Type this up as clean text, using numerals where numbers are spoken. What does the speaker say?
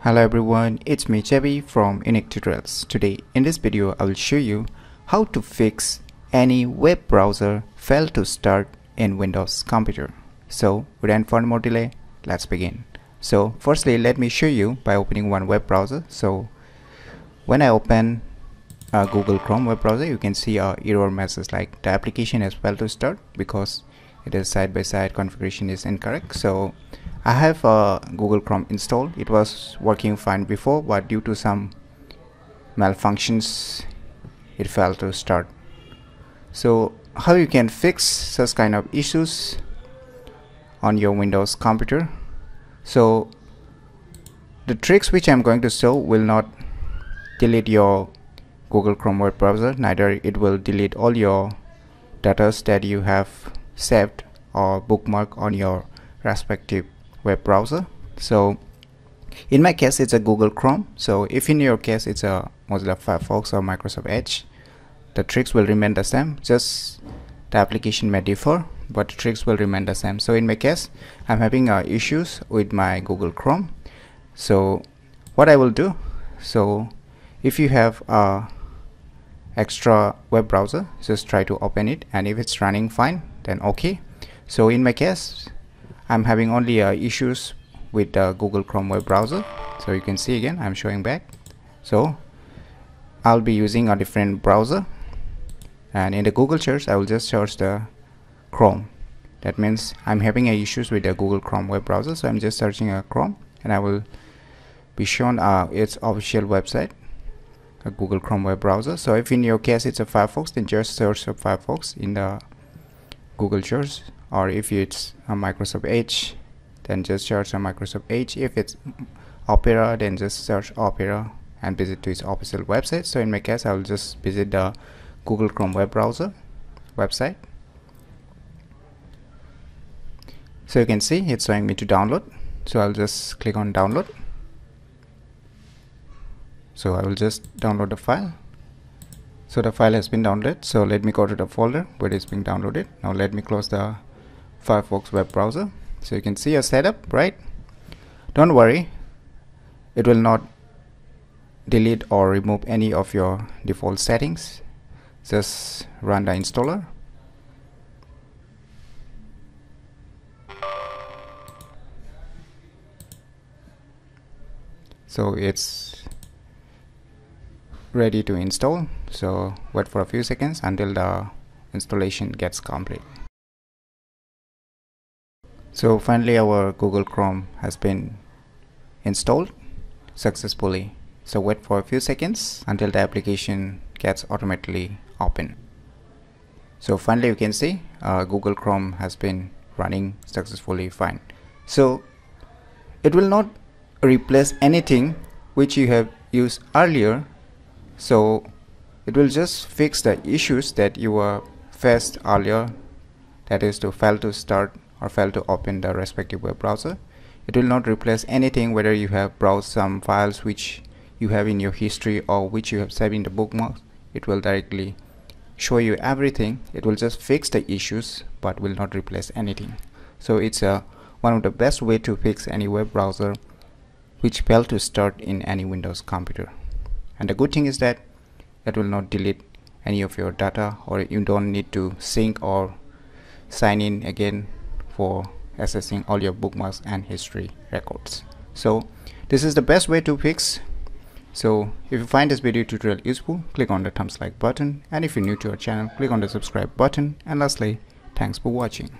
Hello everyone, it's me Chevy from UniqueTutorials. Today in this video I will show you how to fix any web browser fail to start in Windows computer. So without further more delay, let's begin. So firstly let me show you by opening one web browser. So when I open Google Chrome web browser, you can see a error message like the application has failed to start because it is side-by-side configuration is incorrect. So I have Google Chrome installed. It was working fine before, but due to some malfunctions it failed to start. So how you can fix such kind of issues on your Windows computer? So the tricks which I'm going to show will not delete your Google Chrome web browser, neither it will delete all your data that you have saved or bookmark on your respective web browser. So in my case it's a Google Chrome. So if in your case it's a Mozilla Firefox or Microsoft Edge, the tricks will remain the same, just the application may differ but the tricks will remain the same. So in my case I'm having issues with my Google Chrome. So what I will do, so if you have a extra web browser, just try to open it, and if it's running fine then okay. So in my case I'm having only issues with the Google Chrome web browser. So you can see again I'm showing back. So I'll be using a different browser, and in the Google search I will just search the Chrome. That means I'm having issues with the Google Chrome web browser, so I'm just searching a Chrome and I will be shown its official website, a Google Chrome web browser. So if in your case it's a Firefox, then just search a Firefox in the Google search, or if it's a Microsoft Edge then just search a Microsoft Edge. If it's Opera then just search Opera and visit to its official website. So in my case I will just visit the Google Chrome web browser website. So you can see it's showing me to download, so I'll just click on download. So I will just download the file. So the file has been downloaded, so let me go to the folder where it's being downloaded. Now let me close the Firefox web browser. So you can see a setup, right? Don't worry, it will not delete or remove any of your default settings. Just run the installer. So it's ready to install, so wait for a few seconds until the installation gets complete. So finally our Google Chrome has been installed successfully. So wait for a few seconds until the application gets automatically open. So finally you can see Google Chrome has been running successfully fine. So it will not replace anything which you have used earlier. So it will just fix the issues that you were faced earlier, that is to fail to start or fail to open the respective web browser. It will not replace anything, whether you have browsed some files which you have in your history or which you have saved in the bookmarks. It will directly show you everything. It will just fix the issues but will not replace anything. So it's one of the best way to fix any web browser which failed to start in any Windows computer. And the good thing is that it will not delete any of your data, or you don't need to sync or sign in again for accessing all your bookmarks and history records. So this is the best way to fix. So if you find this video tutorial useful, click on the thumbs like button, and if you're new to our channel, click on the subscribe button, and lastly, thanks for watching.